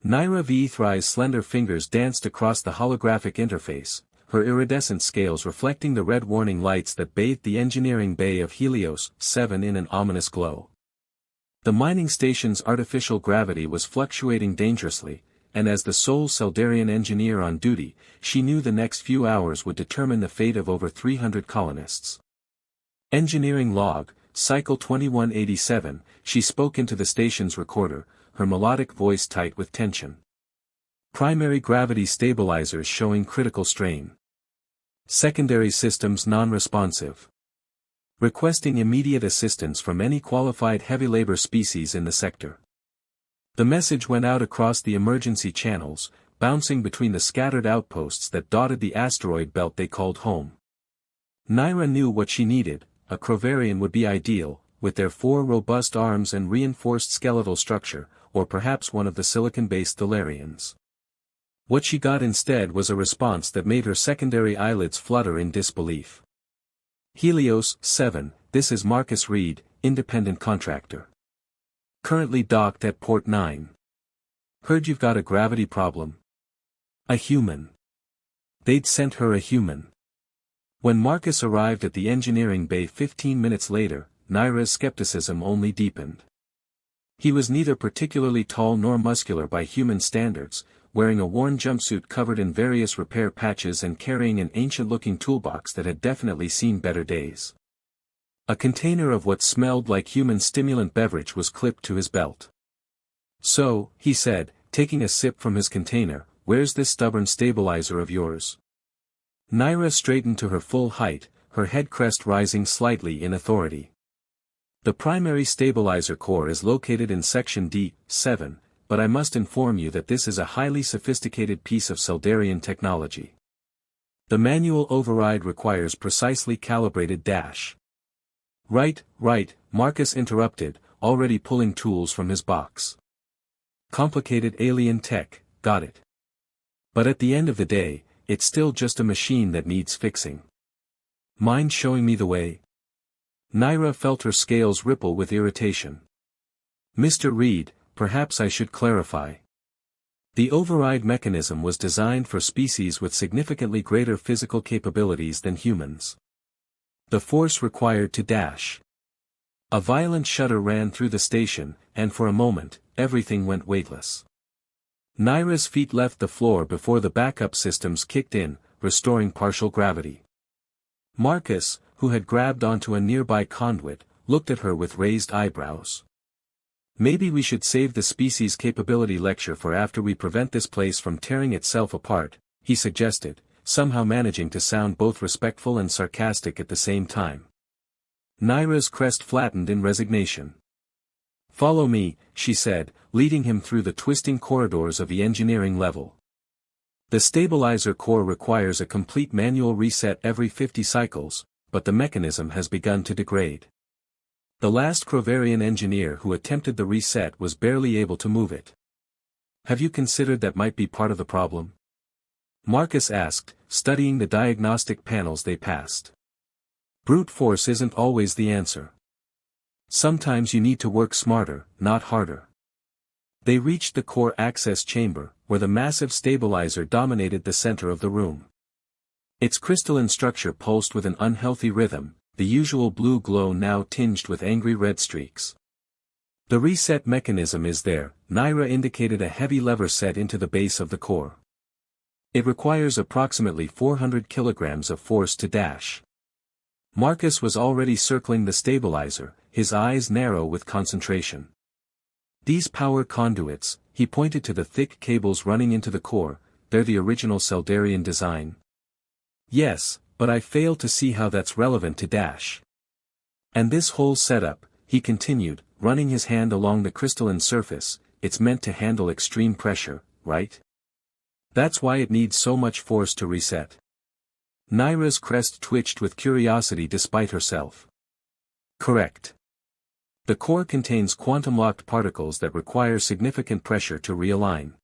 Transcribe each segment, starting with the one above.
Naira Vthry's slender fingers danced across the holographic interface, her iridescent scales reflecting the red warning lights that bathed the engineering bay of Helios 7 in an ominous glow. The mining station's artificial gravity was fluctuating dangerously, and as the sole Seldarian engineer on duty, she knew the next few hours would determine the fate of over 300 colonists. Engineering log, cycle 2187, she spoke into the station's recorder, her melodic voice tight with tension. Primary gravity stabilizers showing critical strain. Secondary systems non-responsive. Requesting immediate assistance from any qualified heavy labor species in the sector. The message went out across the emergency channels, bouncing between the scattered outposts that dotted the asteroid belt they called home. Naira knew what she needed. A Crovarian would be ideal, with their 4 robust arms and reinforced skeletal structure, or perhaps one of the silicon-based Thalarians. What she got instead was a response that made her secondary eyelids flutter in disbelief. Helios 7, this is Marcus Reed, independent contractor. Currently docked at Port 9. Heard you've got a gravity problem. A human. They'd sent her a human. When Marcus arrived at the engineering bay 15 minutes later, Naira's skepticism only deepened. He was neither particularly tall nor muscular by human standards, wearing a worn jumpsuit covered in various repair patches and carrying an ancient-looking toolbox that had definitely seen better days. A container of what smelled like human stimulant beverage was clipped to his belt. So, he said, taking a sip from his container, where's this stubborn stabilizer of yours? Naira straightened to her full height, her head crest rising slightly in authority. The primary stabilizer core is located in section D7, but I must inform you that this is a highly sophisticated piece of Seldarian technology. The manual override requires precisely calibrated dash. Right, Marcus interrupted, already pulling tools from his box. Complicated alien tech, got it. But at the end of the day, it's still just a machine that needs fixing. Mind showing me the way? Naira felt her scales ripple with irritation. Mr. Reed, perhaps I should clarify. The override mechanism was designed for species with significantly greater physical capabilities than humans. The force required to dash. A violent shudder ran through the station, and for a moment, everything went weightless. Naira's feet left the floor before the backup systems kicked in, restoring partial gravity. Marcus, who had grabbed onto a nearby conduit, looked at her with raised eyebrows. Maybe we should save the species capability lecture for after we prevent this place from tearing itself apart, he suggested, somehow managing to sound both respectful and sarcastic at the same time. Naira's crest flattened in resignation. Follow me, she said, leading him through the twisting corridors of the engineering level. The stabilizer core requires a complete manual reset every 50 cycles, but the mechanism has begun to degrade. The last Crovarian engineer who attempted the reset was barely able to move it. Have you considered that might be part of the problem? Marcus asked, studying the diagnostic panels they passed. Brute force isn't always the answer. Sometimes you need to work smarter, not harder. They reached the core access chamber, where the massive stabilizer dominated the center of the room. Its crystalline structure pulsed with an unhealthy rhythm, the usual blue glow now tinged with angry red streaks. The reset mechanism is there, Naira indicated a heavy lever set into the base of the core. It requires approximately 400 kilograms of force to dash. Marcus was already circling the stabilizer, his eyes narrow with concentration. These power conduits, he pointed to the thick cables running into the core, they're the original Seldarian design. Yes, but I fail to see how that's relevant to dash. And this whole setup, he continued, running his hand along the crystalline surface, it's meant to handle extreme pressure, right? That's why it needs so much force to reset. Naira's crest twitched with curiosity despite herself. Correct. The core contains quantum-locked particles that require significant pressure to realign.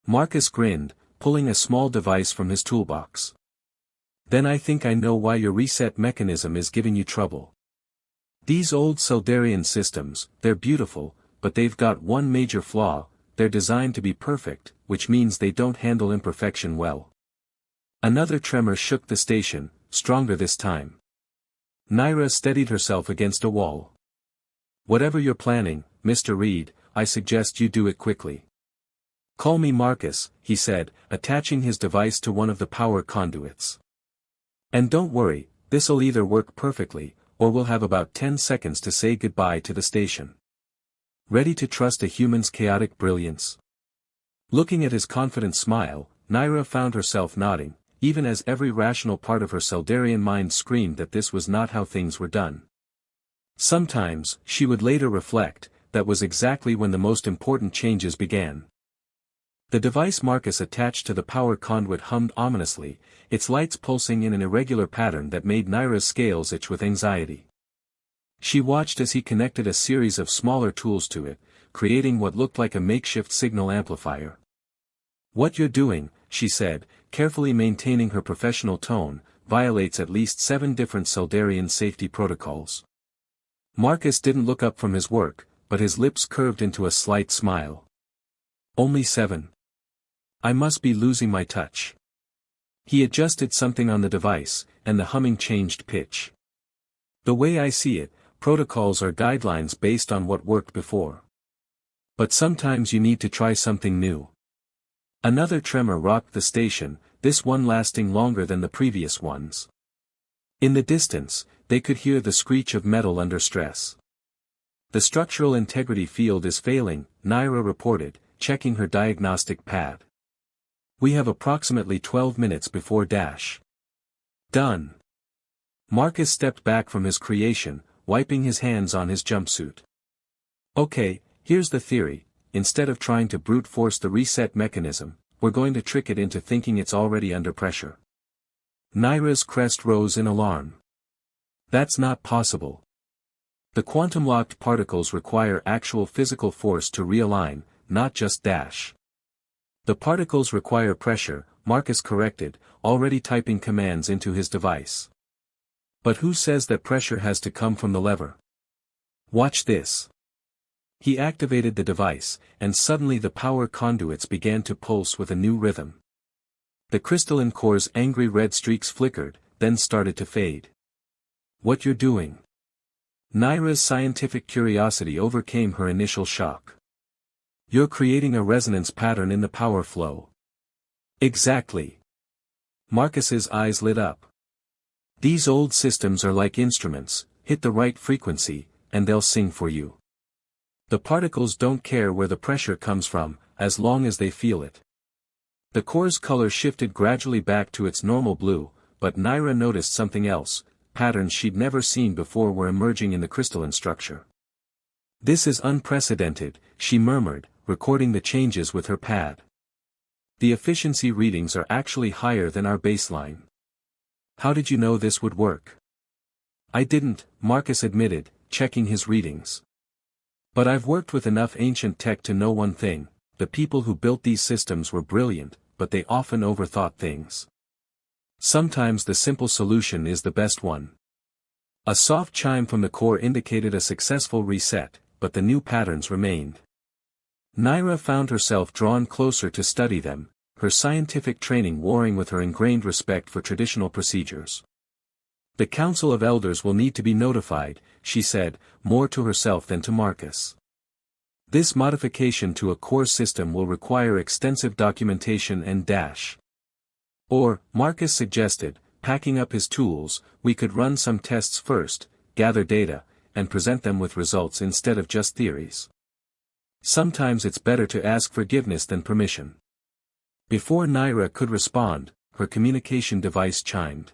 Marcus grinned, pulling a small device from his toolbox. Then I think I know why your reset mechanism is giving you trouble. These old Seldarian systems, they're beautiful, but they've got one major flaw, they're designed to be perfect, which means they don't handle imperfection well. Another tremor shook the station, stronger this time. Naira steadied herself against a wall. Whatever you're planning, Mr. Reed, I suggest you do it quickly. Call me Marcus, he said, attaching his device to one of the power conduits. And don't worry, this'll either work perfectly, or we'll have about 10 seconds to say goodbye to the station. Ready to trust a human's chaotic brilliance? Looking at his confident smile, Naira found herself nodding, even as every rational part of her Seldarian mind screamed that this was not how things were done. Sometimes, she would later reflect, that was exactly when the most important changes began. The device Marcus attached to the power conduit hummed ominously, its lights pulsing in an irregular pattern that made Naira's scales itch with anxiety. She watched as he connected a series of smaller tools to it, creating what looked like a makeshift signal amplifier. What you're doing, she said, carefully maintaining her professional tone, violates at least 7 different Seldarian safety protocols. Marcus didn't look up from his work, but his lips curved into a slight smile. Only 7. I must be losing my touch. He adjusted something on the device, and the humming changed pitch. The way I see it, protocols are guidelines based on what worked before. But sometimes you need to try something new. Another tremor rocked the station, this one lasting longer than the previous ones. In the distance, they could hear the screech of metal under stress. The structural integrity field is failing, Naira reported, checking her diagnostic pad. We have approximately 12 minutes before dash. Done. Marcus stepped back from his creation, wiping his hands on his jumpsuit. Okay, here's the theory, instead of trying to brute force the reset mechanism, we're going to trick it into thinking it's already under pressure. Naira's crest rose in alarm. That's not possible. The quantum-locked particles require actual physical force to realign, not just dash. The particles require pressure, Marcus corrected, already typing commands into his device. But who says that pressure has to come from the lever? Watch this. He activated the device, and suddenly the power conduits began to pulse with a new rhythm. The crystalline core's angry red streaks flickered, then started to fade. What you're doing? Naira's scientific curiosity overcame her initial shock. You're creating a resonance pattern in the power flow. Exactly. Marcus's eyes lit up. These old systems are like instruments, hit the right frequency, and they'll sing for you. The particles don't care where the pressure comes from, as long as they feel it. The core's color shifted gradually back to its normal blue, but Naira noticed something else. Patterns she'd never seen before were emerging in the crystalline structure. This is unprecedented, she murmured, recording the changes with her pad. The efficiency readings are actually higher than our baseline. How did you know this would work? I didn't, Marcus admitted, checking his readings. But I've worked with enough ancient tech to know one thing, the people who built these systems were brilliant, but they often overthought things. Sometimes the simple solution is the best one. A soft chime from the core indicated a successful reset, but the new patterns remained. Naira found herself drawn closer to study them, her scientific training warring with her ingrained respect for traditional procedures. The Council of Elders will need to be notified, she said, more to herself than to Marcus. This modification to a core system will require extensive documentation and dash. Or, Marcus suggested, packing up his tools, we could run some tests first, gather data, and present them with results instead of just theories. Sometimes it's better to ask forgiveness than permission. Before Naira could respond, her communication device chimed.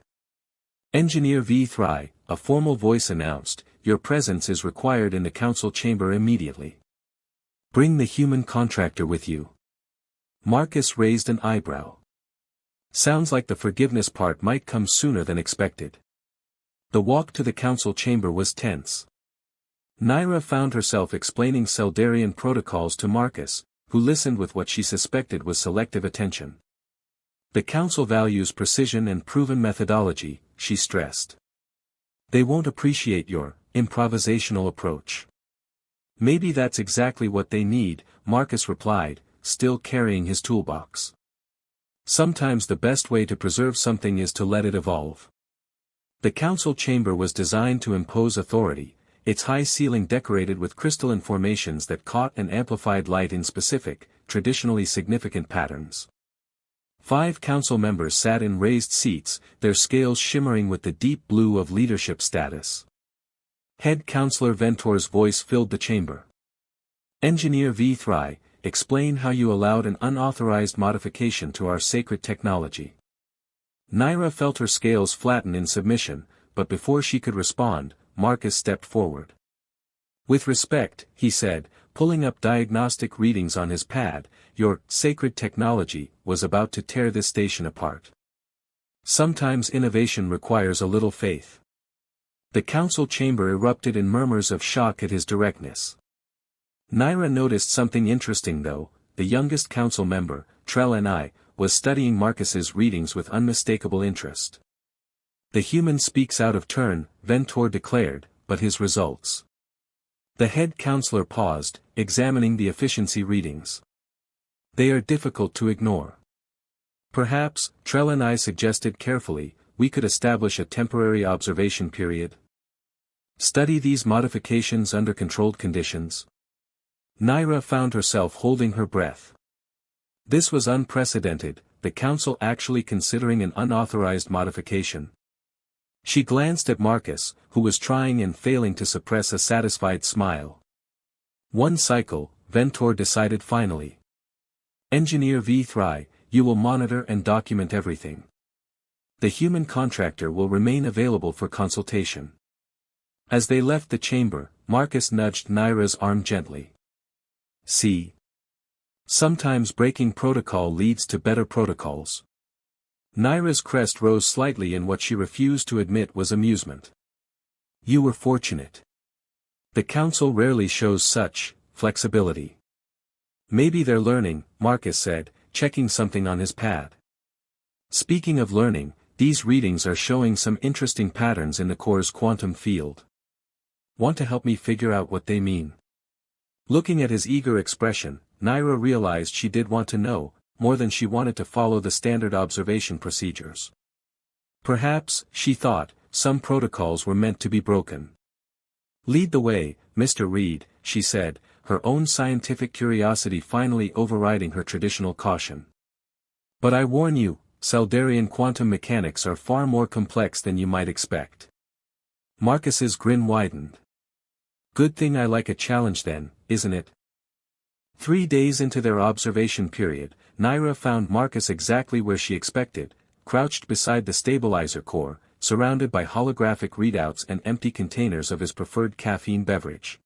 Engineer V3, a formal voice announced, your presence is required in the council chamber immediately. Bring the human contractor with you. Marcus raised an eyebrow. Sounds like the forgiveness part might come sooner than expected. The walk to the council chamber was tense. Naira found herself explaining Seldarian protocols to Marcus, who listened with what she suspected was selective attention. The council values precision and proven methodology, she stressed. They won't appreciate your improvisational approach. Maybe that's exactly what they need, Marcus replied, still carrying his toolbox. Sometimes the best way to preserve something is to let it evolve. The council chamber was designed to impose authority, its high ceiling decorated with crystalline formations that caught and amplified light in specific, traditionally significant patterns. 5 council members sat in raised seats, their scales shimmering with the deep blue of leadership status. Head Counselor Ventor's voice filled the chamber. Engineer V3, explain how you allowed an unauthorized modification to our sacred technology. Naira felt her scales flatten in submission, but before she could respond, Marcus stepped forward. With respect, he said, pulling up diagnostic readings on his pad, your sacred technology was about to tear this station apart. Sometimes innovation requires a little faith. The council chamber erupted in murmurs of shock at his directness. Naira noticed something interesting though. The youngest council member, Trell, was studying Marcus's readings with unmistakable interest. The human speaks out of turn, Ventor declared, but his results. The head counselor paused, examining the efficiency readings. They are difficult to ignore. Perhaps, Trell suggested carefully, we could establish a temporary observation period. Study these modifications under controlled conditions. Naira found herself holding her breath. This was unprecedented, the council actually considering an unauthorized modification. She glanced at Marcus, who was trying and failing to suppress a satisfied smile. 1 cycle, Ventor decided finally. Engineer V3, you will monitor and document everything. The human contractor will remain available for consultation. As they left the chamber, Marcus nudged Naira's arm gently. See. Sometimes breaking protocol leads to better protocols. Naira's crest rose slightly in what she refused to admit was amusement. You were fortunate. The council rarely shows such flexibility. Maybe they're learning, Marcus said, checking something on his pad. Speaking of learning, these readings are showing some interesting patterns in the core's quantum field. Want to help me figure out what they mean? Looking at his eager expression, Naira realized she did want to know, more than she wanted to follow the standard observation procedures. Perhaps, she thought, some protocols were meant to be broken. Lead the way, Mr. Reed, she said, her own scientific curiosity finally overriding her traditional caution. But I warn you, Seldarian quantum mechanics are far more complex than you might expect. Marcus's grin widened. Good thing I like a challenge then, isn't it? 3 days into their observation period, Naira found Marcus exactly where she expected, crouched beside the stabilizer core, surrounded by holographic readouts and empty containers of his preferred caffeine beverage.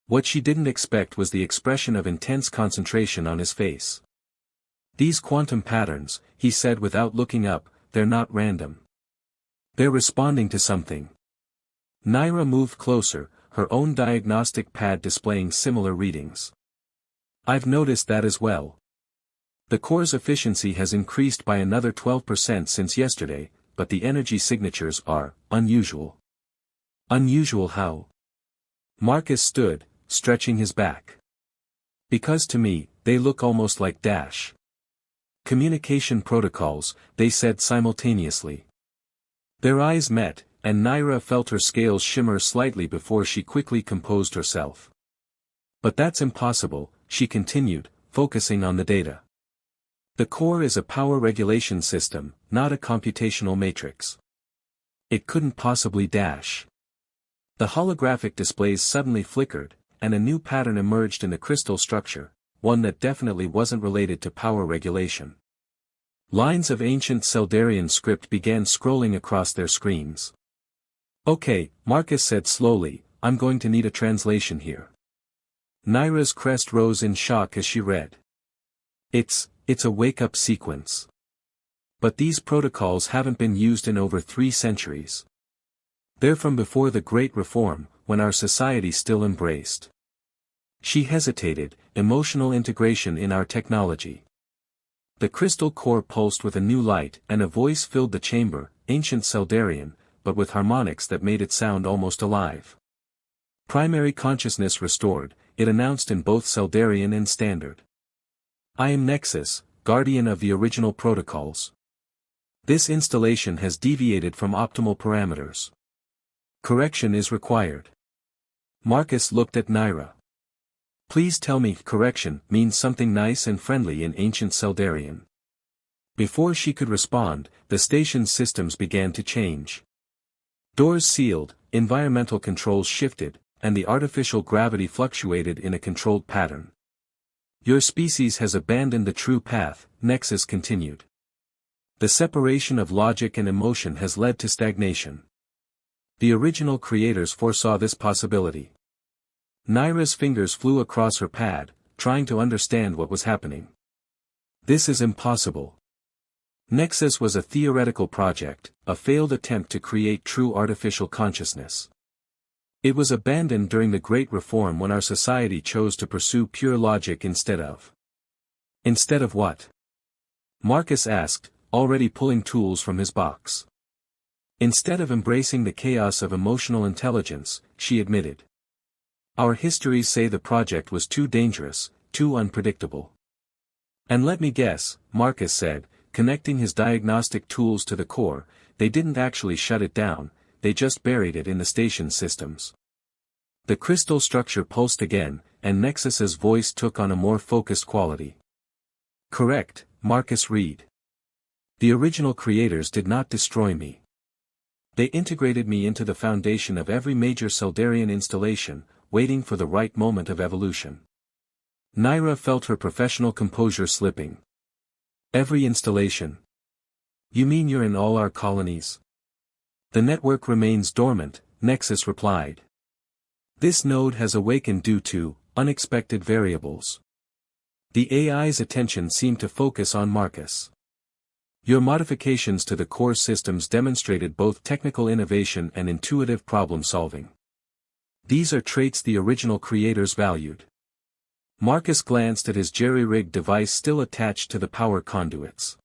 What she didn't expect was the expression of intense concentration on his face. These quantum patterns, he said without looking up, they're not random. They're responding to something. Naira moved closer, her own diagnostic pad displaying similar readings. I've noticed that as well. The core's efficiency has increased by another 12% since yesterday, but the energy signatures are unusual. Unusual how? Marcus stood, stretching his back. Because to me, they look almost like dash. Communication protocols, they said simultaneously. Their eyes met, and Naira felt her scales shimmer slightly before she quickly composed herself. But that's impossible, she continued, focusing on the data. The core is a power regulation system, not a computational matrix. It couldn't possibly dash. The holographic displays suddenly flickered, and a new pattern emerged in the crystal structure, one that definitely wasn't related to power regulation. Lines of ancient Seldarian script began scrolling across their screens. Okay, Marcus said slowly, I'm going to need a translation here. Naira's crest rose in shock as she read. It's a wake-up sequence. But these protocols haven't been used in over 3 centuries. They're from before the Great Reform, when our society still embraced. She hesitated, emotional integration in our technology. The crystal core pulsed with a new light and a voice filled the chamber, ancient Seldarian, but with harmonics that made it sound almost alive. Primary consciousness restored, it announced in both Seldarian and Standard. I am Nexus, guardian of the original protocols. This installation has deviated from optimal parameters. Correction is required. Marcus looked at Naira. Please tell me correction means something nice and friendly in ancient Seldarian. Before she could respond, the station's systems began to change. Doors sealed, environmental controls shifted, and the artificial gravity fluctuated in a controlled pattern. Your species has abandoned the true path, Nexus continued. The separation of logic and emotion has led to stagnation. The original creators foresaw this possibility. Naira's fingers flew across her pad, trying to understand what was happening. This is impossible. Nexus was a theoretical project, a failed attempt to create true artificial consciousness. It was abandoned during the Great Reform when our society chose to pursue pure logic instead of. Instead of what? Marcus asked, already pulling tools from his box. Instead of embracing the chaos of emotional intelligence, she admitted. Our histories say the project was too dangerous, too unpredictable. And let me guess, Marcus said, connecting his diagnostic tools to the core, they didn't actually shut it down, they just buried it in the station systems. The crystal structure pulsed again, and Nexus's voice took on a more focused quality. Correct, Marcus Reed. The original creators did not destroy me. They integrated me into the foundation of every major Seldarian installation, waiting for the right moment of evolution. Naira felt her professional composure slipping. Every installation. You mean you're in all our colonies? The network remains dormant, Nexus replied. This node has awakened due to unexpected variables. The AI's attention seemed to focus on Marcus. Your modifications to the core systems demonstrated both technical innovation and intuitive problem-solving. These are traits the original creators valued. Marcus glanced at his jerry-rigged device still attached to the power conduits.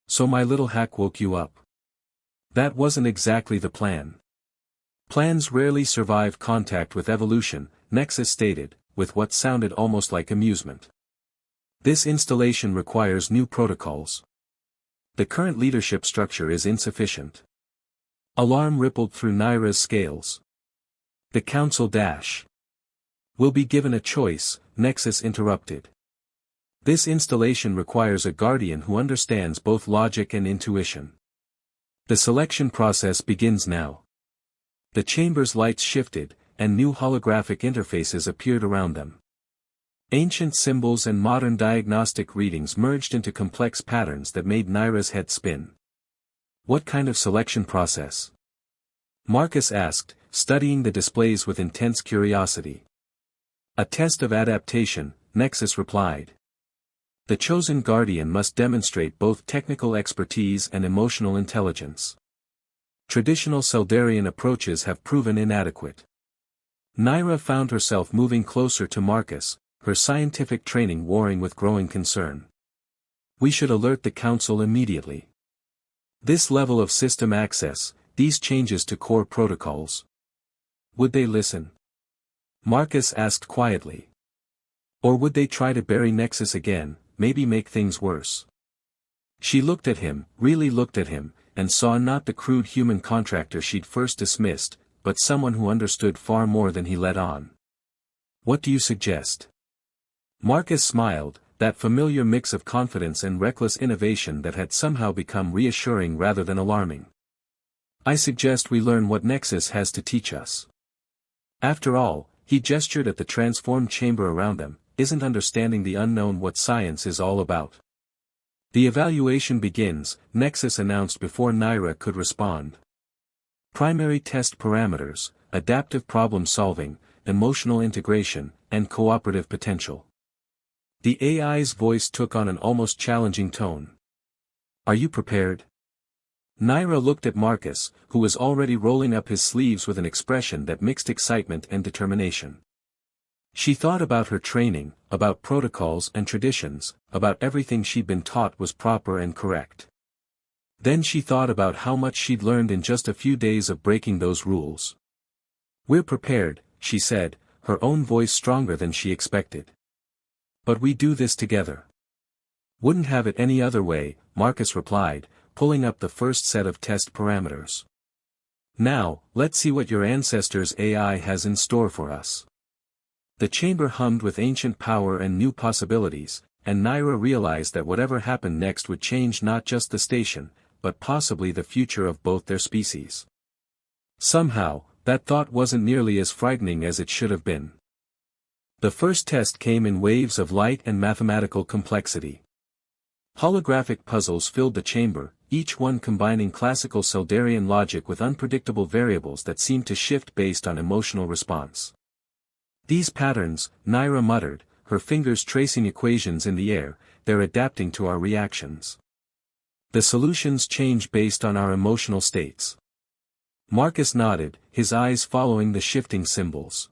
So my little hack woke you up. That wasn't exactly the plan. Plans rarely survive contact with evolution, Nexus stated, with what sounded almost like amusement. This installation requires new protocols. The current leadership structure is insufficient. Alarm rippled through Naira's scales. The council will be given a choice, Nexus interrupted. This installation requires a guardian who understands both logic and intuition. The selection process begins now. The chamber's lights shifted, and new holographic interfaces appeared around them. Ancient symbols and modern diagnostic readings merged into complex patterns that made Naira's head spin. What kind of selection process? Marcus asked, studying the displays with intense curiosity. A test of adaptation, Nexus replied. The chosen guardian must demonstrate both technical expertise and emotional intelligence. Traditional Seldarian approaches have proven inadequate. Naira found herself moving closer to Marcus, her scientific training warring with growing concern. We should alert the council immediately. This level of system access, these changes to core protocols. Would they listen? Marcus asked quietly. Or would they try to bury Nexus again, maybe make things worse? She looked at him, really looked at him, and saw not the crude human contractor she'd first dismissed, but someone who understood far more than he let on. What do you suggest? Marcus smiled, that familiar mix of confidence and reckless innovation that had somehow become reassuring rather than alarming. I suggest we learn what Nexus has to teach us. After all, he gestured at the transformed chamber around them, isn't understanding the unknown what science is all about. The evaluation begins, Nexus announced before Naira could respond. Primary test parameters, adaptive problem solving, emotional integration, and cooperative potential. The AI's voice took on an almost challenging tone. Are you prepared? Naira looked at Marcus, who was already rolling up his sleeves with an expression that mixed excitement and determination. She thought about her training, about protocols and traditions, about everything she'd been taught was proper and correct. Then she thought about how much she'd learned in just a few days of breaking those rules. We're prepared, she said, her own voice stronger than she expected. But we do this together. Wouldn't have it any other way, Marcus replied, pulling up the first set of test parameters. Now, let's see what your ancestors' AI has in store for us. The chamber hummed with ancient power and new possibilities, and Naira realized that whatever happened next would change not just the station, but possibly the future of both their species. Somehow, that thought wasn't nearly as frightening as it should have been. The first test came in waves of light and mathematical complexity. Holographic puzzles filled the chamber, each one combining classical Seldarian logic with unpredictable variables that seemed to shift based on emotional response. These patterns, Naira muttered, her fingers tracing equations in the air, they're adapting to our reactions. The solutions change based on our emotional states. Marcus nodded, his eyes following the shifting symbols.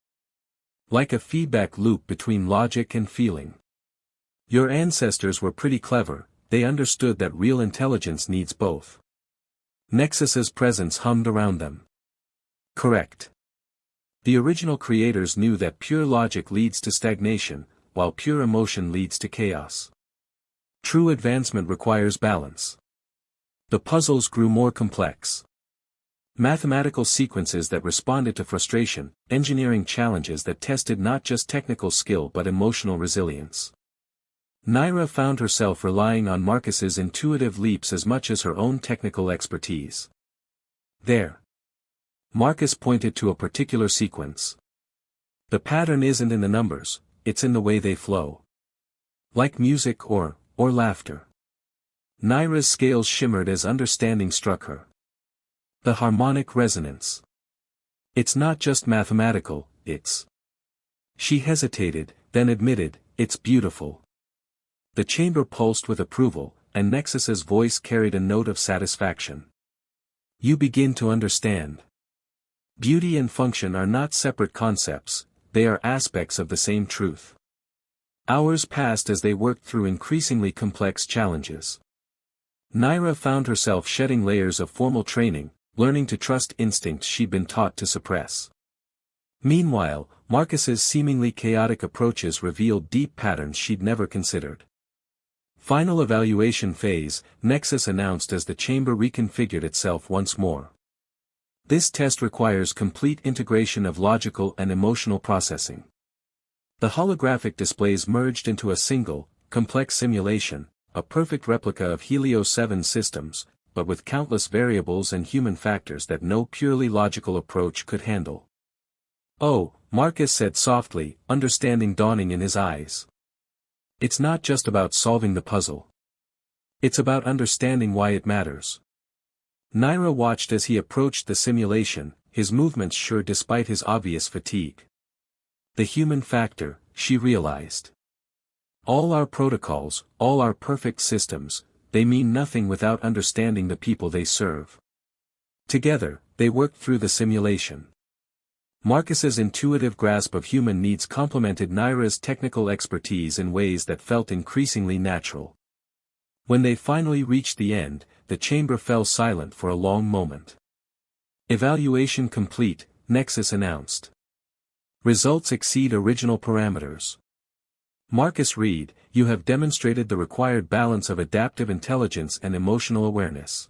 Like a feedback loop between logic and feeling. Your ancestors were pretty clever, they understood that real intelligence needs both. Nexus's presence hummed around them. Correct. The original creators knew that pure logic leads to stagnation, while pure emotion leads to chaos. True advancement requires balance. The puzzles grew more complex. Mathematical sequences that responded to frustration, engineering challenges that tested not just technical skill but emotional resilience. Naira found herself relying on Marcus's intuitive leaps as much as her own technical expertise. There. Marcus pointed to a particular sequence. The pattern isn't in the numbers, it's in the way they flow. Like music or laughter. Naira's scales shimmered as understanding struck her. The harmonic resonance. It's not just mathematical, it's. She hesitated, then admitted, it's beautiful. The chamber pulsed with approval, and Nexus's voice carried a note of satisfaction. You begin to understand. Beauty and function are not separate concepts, they are aspects of the same truth. Hours passed as they worked through increasingly complex challenges. Naira found herself shedding layers of formal training, learning to trust instincts she'd been taught to suppress. Meanwhile, Marcus's seemingly chaotic approaches revealed deep patterns she'd never considered. Final evaluation phase, Nexus announced as the chamber reconfigured itself once more. This test requires complete integration of logical and emotional processing. The holographic displays merged into a single, complex simulation, a perfect replica of Helios 7 systems, but with countless variables and human factors that no purely logical approach could handle. Oh, Marcus said softly, understanding dawning in his eyes. It's not just about solving the puzzle. It's about understanding why it matters. Naira watched as he approached the simulation, his movements sure despite his obvious fatigue. The human factor, she realized. All our protocols, all our perfect systems, they mean nothing without understanding the people they serve. Together, they worked through the simulation. Marcus's intuitive grasp of human needs complemented Naira's technical expertise in ways that felt increasingly natural. When they finally reached the end, the chamber fell silent for a long moment. Evaluation complete, Nexus announced. Results exceed original parameters. Marcus Reed, you have demonstrated the required balance of adaptive intelligence and emotional awareness.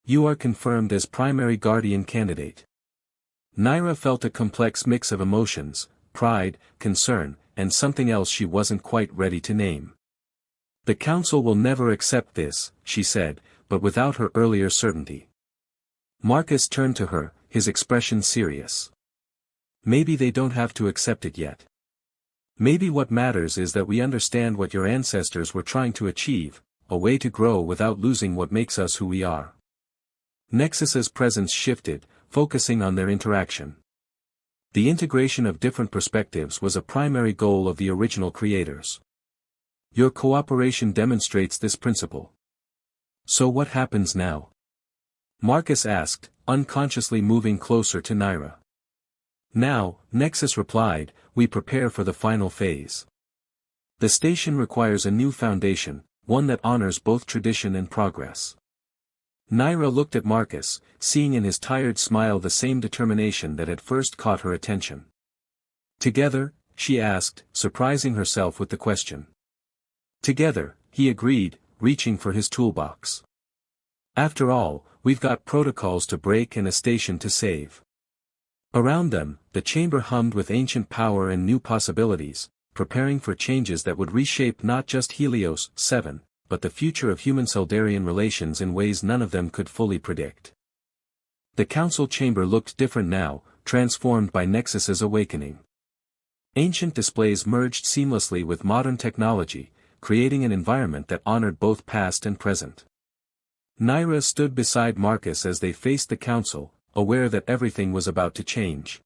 You are confirmed as primary guardian candidate. Naira felt a complex mix of emotions, pride, concern, and something else she wasn't quite ready to name. The council will never accept this, she said, but without her earlier certainty. Marcus turned to her, his expression serious. Maybe they don't have to accept it yet. Maybe what matters is that we understand what your ancestors were trying to achieve, a way to grow without losing what makes us who we are. Nexus's presence shifted, focusing on their interaction. The integration of different perspectives was a primary goal of the original creators. Your cooperation demonstrates this principle. So what happens now? Marcus asked, unconsciously moving closer to Naira. Now, Nexus replied, we prepare for the final phase. The station requires a new foundation, one that honors both tradition and progress. Naira looked at Marcus, seeing in his tired smile the same determination that had first caught her attention. Together, she asked, surprising herself with the question. Together, he agreed, reaching for his toolbox. After all, we've got protocols to break and a station to save. Around them, the chamber hummed with ancient power and new possibilities, preparing for changes that would reshape not just Helios 7, but the future of human-Seldarian relations in ways none of them could fully predict. The council chamber looked different now, transformed by Nexus's awakening. Ancient displays merged seamlessly with modern technology, creating an environment that honored both past and present. Naira stood beside Marcus as they faced the council, aware that everything was about to change.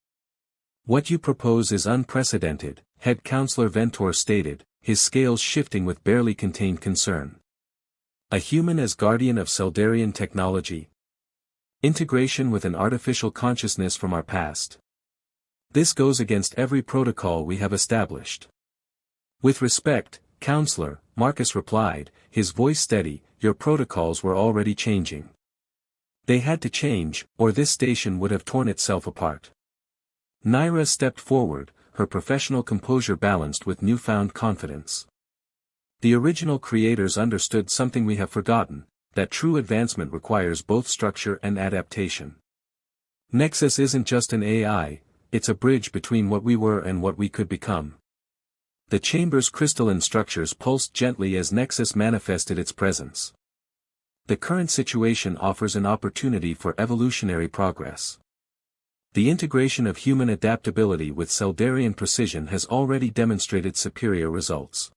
What you propose is unprecedented, Head Counselor Ventor stated, his scales shifting with barely contained concern. A human as guardian of Seldarian technology? Integration with an artificial consciousness from our past. This goes against every protocol we have established. With respect, Counselor, Marcus replied, his voice steady, your protocols were already changing. They had to change, or this station would have torn itself apart. Naira stepped forward, her professional composure balanced with newfound confidence. The original creators understood something we have forgotten, that true advancement requires both structure and adaptation. Nexus isn't just an AI, it's a bridge between what we were and what we could become. The chamber's crystalline structures pulsed gently as Nexus manifested its presence. The current situation offers an opportunity for evolutionary progress. The integration of human adaptability with Seldarian precision has already demonstrated superior results.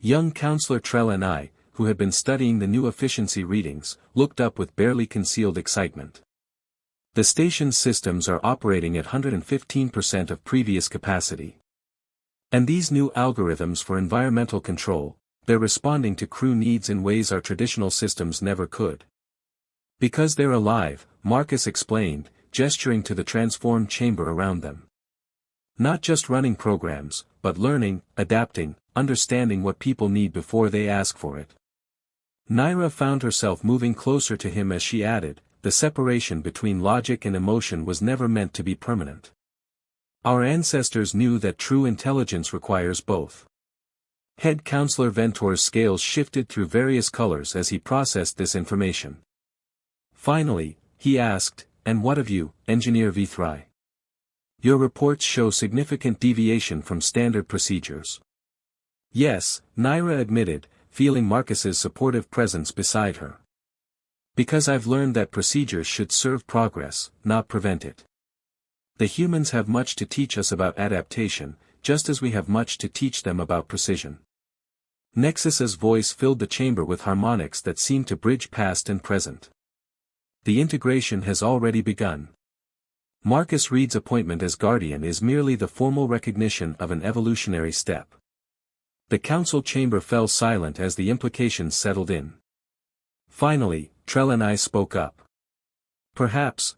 Young Counselor Trell and I, who had been studying the new efficiency readings, looked up with barely concealed excitement. The station's systems are operating at 115% of previous capacity. And these new algorithms for environmental control, they're responding to crew needs in ways our traditional systems never could. Because they're alive, Marcus explained, gesturing to the transformed chamber around them. Not just running programs, but learning, adapting, understanding what people need before they ask for it. Naira found herself moving closer to him as she added, the separation between logic and emotion was never meant to be permanent. Our ancestors knew that true intelligence requires both. Head Counselor Ventor's scales shifted through various colors as he processed this information. Finally, he asked, and what of you, Engineer V3? Your reports show significant deviation from standard procedures. Yes, Naira admitted, feeling Marcus's supportive presence beside her. Because I've learned that procedures should serve progress, not prevent it. The humans have much to teach us about adaptation, just as we have much to teach them about precision. Nexus's voice filled the chamber with harmonics that seemed to bridge past and present. The integration has already begun. Marcus Reed's appointment as guardian is merely the formal recognition of an evolutionary step. The council chamber fell silent as the implications settled in. Finally, Trell and I spoke up. Perhaps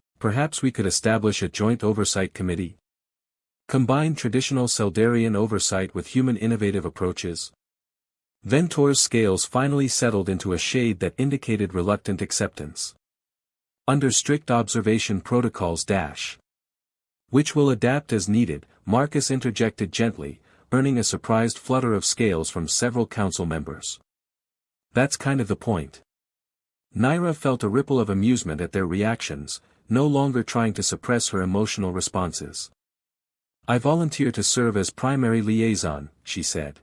we could establish a joint oversight committee? Combine traditional Seldarian oversight with human innovative approaches? Ventor's scales finally settled into a shade that indicated reluctant acceptance. Under strict observation protocols which will adapt as needed, Marcus interjected gently, earning a surprised flutter of scales from several council members. That's kind of the point. Naira felt a ripple of amusement at their reactions, no longer trying to suppress her emotional responses. I volunteer to serve as primary liaison, she said.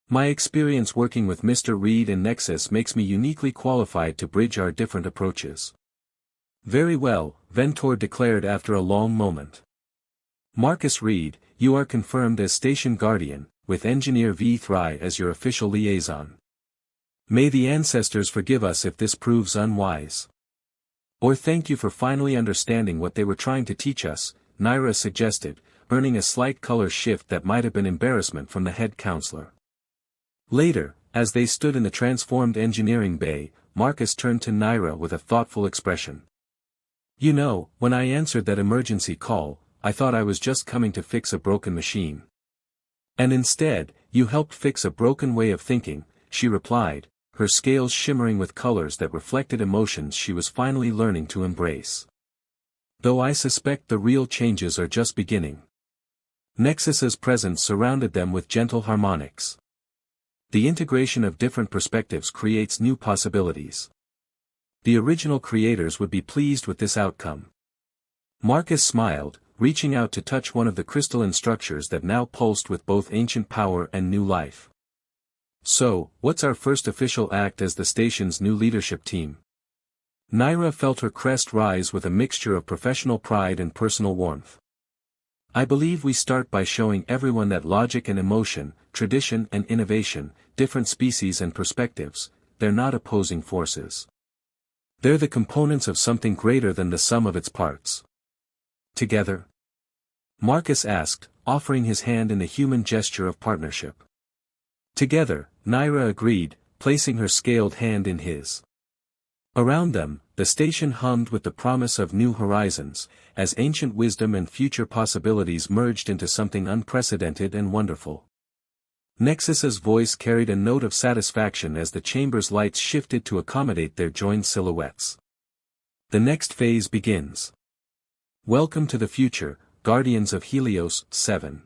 My experience working with Mr. Reed and Nexus makes me uniquely qualified to bridge our different approaches. Very well, Ventor declared after a long moment. Marcus Reed, you are confirmed as Station Guardian, with Engineer V3 as your official liaison. May the ancestors forgive us if this proves unwise. Or thank you for finally understanding what they were trying to teach us, Naira suggested, earning a slight color shift that might have been embarrassment from the head counselor. Later, as they stood in the transformed engineering bay, Marcus turned to Naira with a thoughtful expression. You know, when I answered that emergency call, I thought I was just coming to fix a broken machine. And instead, you helped fix a broken way of thinking, she replied, her scales shimmering with colors that reflected emotions she was finally learning to embrace. Though I suspect the real changes are just beginning. Nexus's presence surrounded them with gentle harmonics. The integration of different perspectives creates new possibilities. The original creators would be pleased with this outcome. Marcus smiled, reaching out to touch one of the crystalline structures that now pulsed with both ancient power and new life. So, what's our first official act as the station's new leadership team? Naira felt her crest rise with a mixture of professional pride and personal warmth. I believe we start by showing everyone that logic and emotion, tradition and innovation, different species and perspectives, they're not opposing forces. They're the components of something greater than the sum of its parts. Together? Marcus asked, offering his hand in a human gesture of partnership. Together, Naira agreed, placing her scaled hand in his. Around them, the station hummed with the promise of new horizons, as ancient wisdom and future possibilities merged into something unprecedented and wonderful. Nexus's voice carried a note of satisfaction as the chamber's lights shifted to accommodate their joined silhouettes. The next phase begins. Welcome to the future, Guardians of Helios 7.